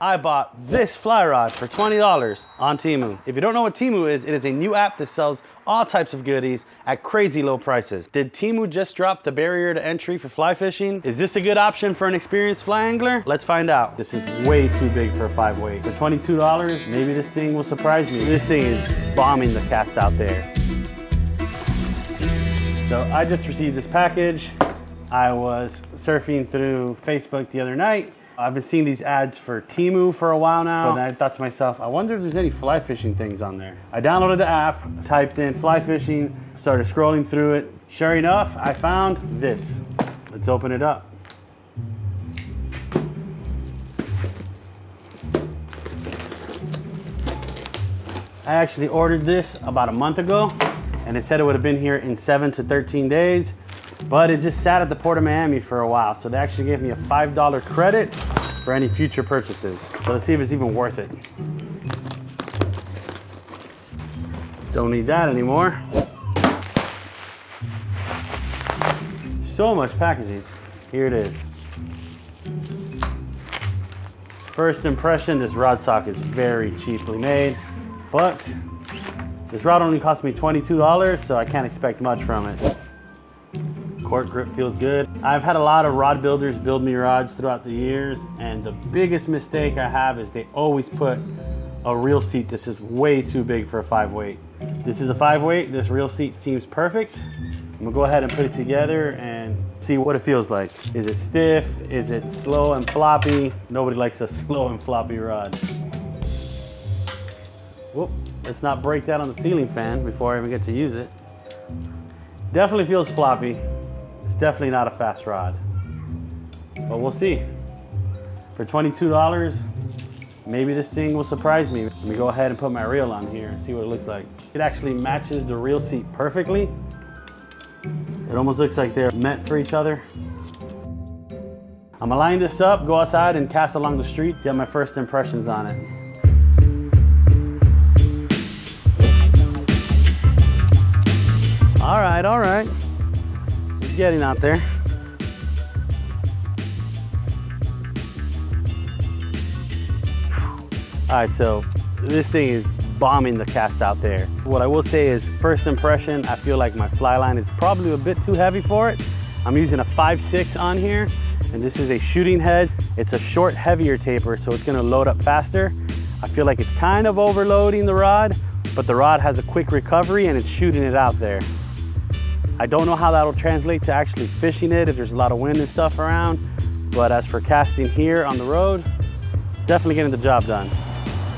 I bought this fly rod for $20 on Temu. If you don't know what Temu is, it is a new app that sells all types of goodies at crazy low prices. Did Temu just drop the barrier to entry for fly fishing? Is this a good option for an experienced fly angler? Let's find out. This is way too big for a 5-weight. For $22, maybe this thing will surprise me. This thing is bombing the cast out there. So I just received this package. I was surfing through Facebook the other night. I've been seeing these ads for Temu for a while now, and I thought to myself, I wonder if there's any fly fishing things on there. I downloaded the app, typed in fly fishing, started scrolling through it. Sure enough, I found this. Let's open it up. I actually ordered this about a month ago, and it said it would have been here in 7 to 13 days. But it just sat at the Port of Miami for a while. So they actually gave me a $5 credit for any future purchases. So let's see if it's even worth it. Don't need that anymore. So much packaging. Here it is. First impression, this rod sock is very cheaply made, but this rod only cost me $22, so I can't expect much from it. Cork grip feels good. I've had a lot of rod builders build me rods throughout the years, and the biggest mistake I have is they always put a reel seat. This is way too big for a 5-weight. This is a 5-weight. This reel seat seems perfect. I'm gonna go ahead and put it together and see what it feels like. Is it stiff? Is it slow and floppy? Nobody likes a slow and floppy rod. Whoop, let's not break that on the ceiling fan before I even get to use it. Definitely feels floppy. Definitely not a fast rod, but we'll see. For $22, maybe this thing will surprise me. Let me go ahead and put my reel on here and see what it looks like. It actually matches the reel seat perfectly. It almost looks like they're meant for each other. I'm gonna line this up, go outside and cast along the street, get my first impressions on it. All right. Getting out there. All right, so this thing is bombing the cast out there. What I will say is, first impression, I feel like my fly line is probably a bit too heavy for it. I'm using a 5.6 on here, and this is a shooting head. It's a short, heavier taper, so it's gonna load up faster. I feel like it's kind of overloading the rod, but the rod has a quick recovery and it's shooting it out there. I don't know how that'll translate to actually fishing it if there's a lot of wind and stuff around, but as for casting here on the road, it's definitely getting the job done.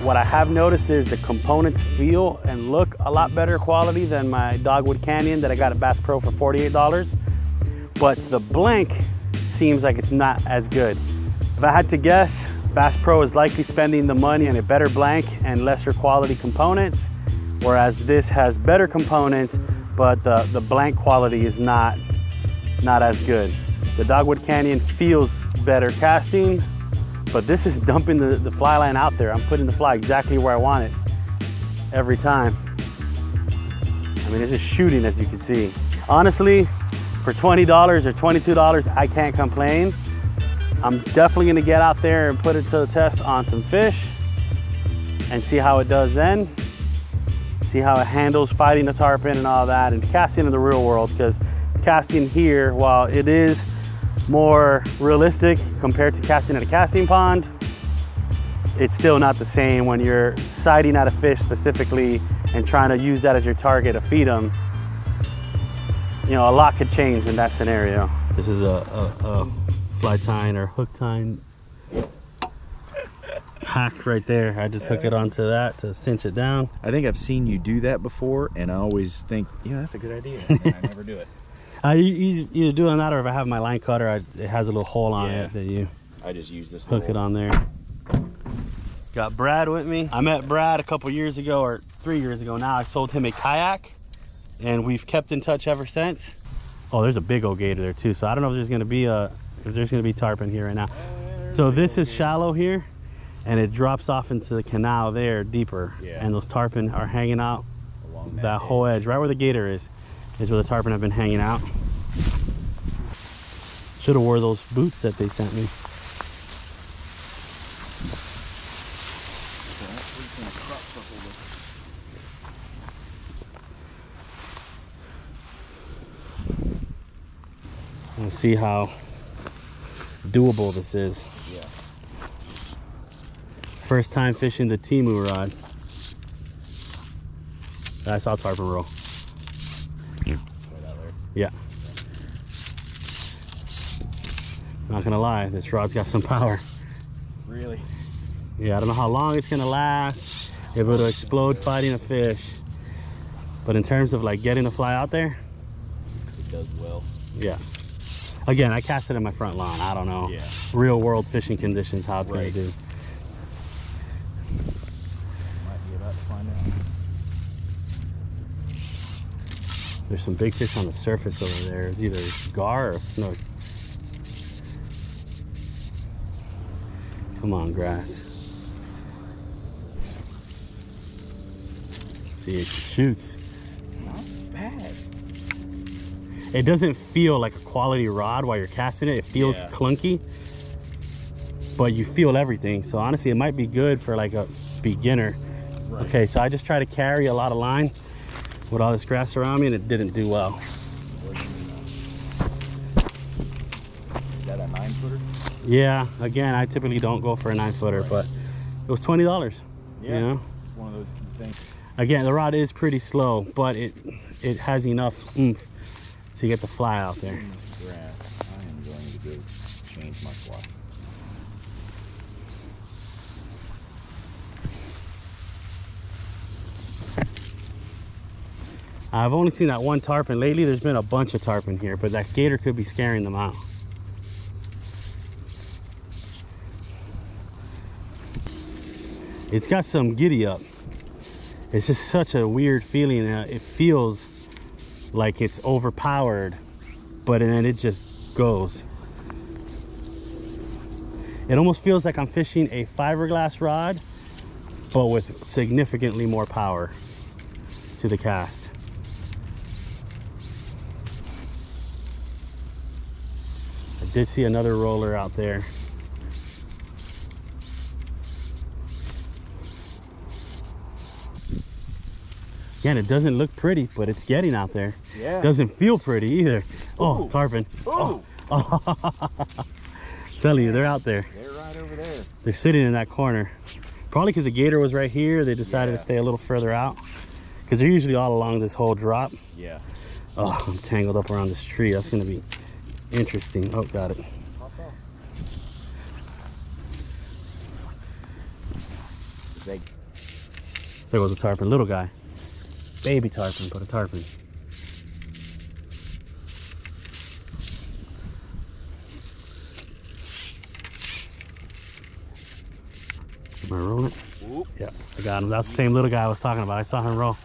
What I have noticed is the components feel and look a lot better quality than my Dogwood Canyon that I got at Bass Pro for $48, but the blank seems like it's not as good. If I had to guess, Bass Pro is likely spending the money on a better blank and lesser quality components, whereas this has better components, but the blank quality is not as good. The Dogwood Canyon feels better casting, but this is dumping the fly line out there. I'm putting the fly exactly where I want it every time. I mean, it's just shooting, as you can see. Honestly, for $20 or $22, I can't complain. I'm definitely gonna get out there and put it to the test on some fish and see how it does then. See how it handles fighting the tarpon and all that, and casting in the real world, because casting here, while it is more realistic compared to casting at a casting pond, it's still not the same when you're sighting at a fish specifically and trying to use that as your target to feed them. You know, a lot could change in that scenario. This is a fly tying or hook tying hack right there. I just hook it onto that to cinch it down. I think I've seen you do that before, and I always think, yeah, that's a good idea. And I never do it. I either do it on that, or if I have my line cutter, it has a little hole on it that I just use this hook it on there. Got Brad with me. I met Brad a couple years ago, or 3 years ago now. I sold him a kayak, and we've kept in touch ever since. Oh, there's a big old gator there too. So I don't know if there's gonna be tarpon here right now. So this is shallow here, and it drops off into the canal there deeper, and those tarpon are hanging out along that whole edge. Right where the gator is where the tarpon have been hanging out. Should have wore those boots that they sent me. We'll see how doable this is. Yeah. First time fishing the Temu rod. I saw tarpon roll. Yeah. Not gonna lie, this rod's got some power. Really? Yeah, I don't know how long it's gonna last, if it'll explode fighting a fish. But in terms of like getting a fly out there, it does well. Yeah. Again, I cast it in my front lawn. I don't know real world fishing conditions how it's gonna do. Might be about to find out. There's some big fish on the surface over there. It's either gar or snook. Come on, grass. See, it shoots. Not bad. It doesn't feel like a quality rod while you're casting it. It feels clunky, but you feel everything. So honestly, it might be good for like a beginner. Right. Okay, so I just try to carry a lot of line with all this grass around me, and it didn't do well. Is that a 9-footer? Yeah, again, I typically don't go for a 9-footer, but it was $20. Yeah, you know? One of those things. Again, the rod is pretty slow, but it has enough oomph to get the fly out there. Grass. I am going to go change my fly. I've only seen that one tarpon. Lately, there's been a bunch of tarpon here, but that gator could be scaring them out. It's got some giddy up. It's just such a weird feeling. It feels like it's overpowered, but then it just goes. It almost feels like I'm fishing a fiberglass rod, but with significantly more power to the cast. I did see another roller out there. Again, it doesn't look pretty, but it's getting out there. Yeah. Doesn't feel pretty either. Ooh. Oh, tarpon. Ooh. Oh. Telling you, they're out there. They're right over there. They're sitting in that corner. Probably because the gator was right here, they decided to stay a little further out. Because they're usually all along this whole drop. Yeah. Oh, I'm tangled up around this tree. That's going to be interesting. Oh, got it. There goes a tarpon, little guy. Baby tarpon, but a tarpon. Am I rolling it? Whoop. Yeah, I got him. That's the same little guy I was talking about. I saw him roll.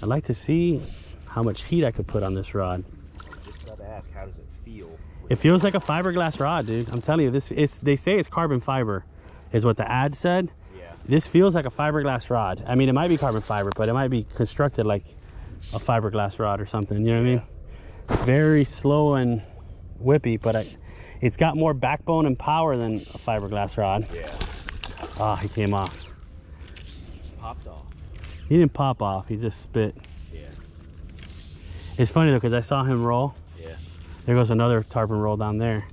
I'd like to see how much heat I could put on this rod. Just about to ask, how does it feel? It feels like a fiberglass rod, dude. I'm telling you, they say it's carbon fiber, is what the ad said. Yeah. This feels like a fiberglass rod. I mean, it might be carbon fiber, but it might be constructed like a fiberglass rod or something. You know what I mean? Very slow and whippy, but it's got more backbone and power than a fiberglass rod. Yeah. Ah, he came off. Popped off. He didn't pop off. He just spit. Yeah. It's funny though, because I saw him roll. Yeah. There goes another tarpon roll down there.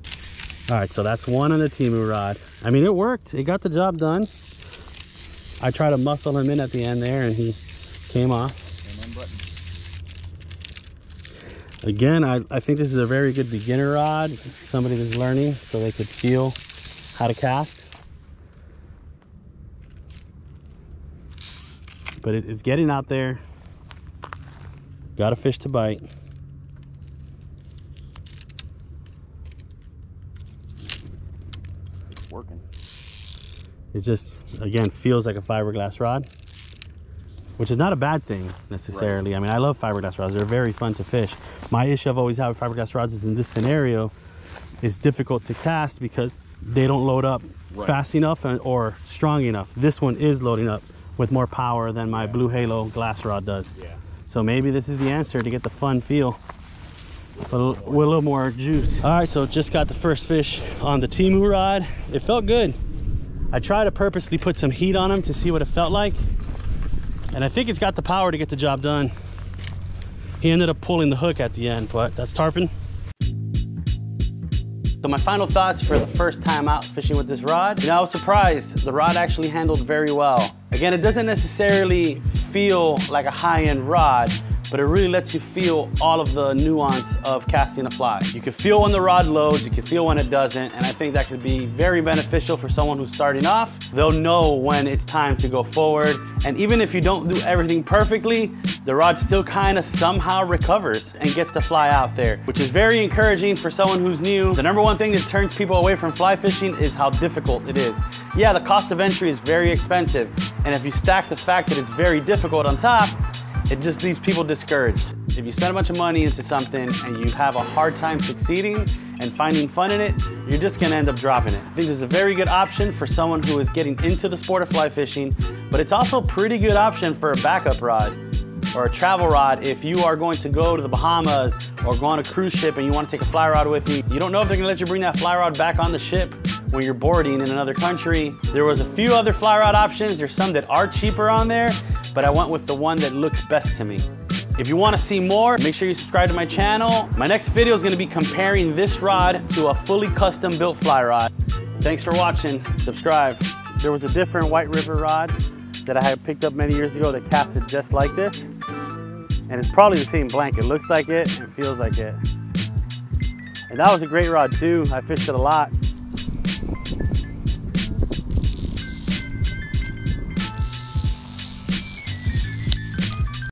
All right, so that's one on the Temu rod. I mean, it worked. It got the job done. I tried to muscle him in at the end there, and he came off. Again, I think this is a very good beginner rod. Somebody that's learning, so they could feel how to cast. But it's getting out there. Got a fish to bite. It's working. It just, again, feels like a fiberglass rod, which is not a bad thing necessarily. Right. I mean, I love fiberglass rods. They're very fun to fish. My issue I've always had with fiberglass rods is in this scenario, it's difficult to cast because they don't load up fast enough or strong enough. This one is loading up with more power than my Blue Halo glass rod does. Yeah. So maybe this is the answer to get the fun feel. but with a little more juice. All right, so just got the first fish on the Temu rod. It felt good. I tried to purposely put some heat on him to see what it felt like, and I think it's got the power to get the job done. He ended up pulling the hook at the end, but that's tarpon. So my final thoughts for the first time out fishing with this rod. You know, I was surprised. The rod actually handled very well. Again, it doesn't necessarily feel like a high-end rod, but it really lets you feel all of the nuance of casting a fly. You can feel when the rod loads, you can feel when it doesn't, and I think that could be very beneficial for someone who's starting off. They'll know when it's time to go forward, and even if you don't do everything perfectly, the rod still kind of somehow recovers and gets the fly out there, which is very encouraging for someone who's new. The number one thing that turns people away from fly fishing is how difficult it is. Yeah, the cost of entry is very expensive, and if you stack the fact that it's very difficult on top, it just leaves people discouraged. If you spend a bunch of money into something and you have a hard time succeeding and finding fun in it, you're just gonna end up dropping it. I think this is a very good option for someone who is getting into the sport of fly fishing, but it's also a pretty good option for a backup rod or a travel rod if you are going to go to the Bahamas or go on a cruise ship and you want to take a fly rod with you. You don't know if they're gonna let you bring that fly rod back on the ship when you're boarding in another country. There was a few other fly rod options. There's some that are cheaper on there, but I went with the one that looked best to me. If you want to see more, make sure you subscribe to my channel. My next video is going to be comparing this rod to a fully custom built fly rod. Thanks for watching. Subscribe. There was a different White River rod that I had picked up many years ago that casted just like this. And it's probably the same blank. It looks like it and feels like it. And that was a great rod too. I fished it a lot.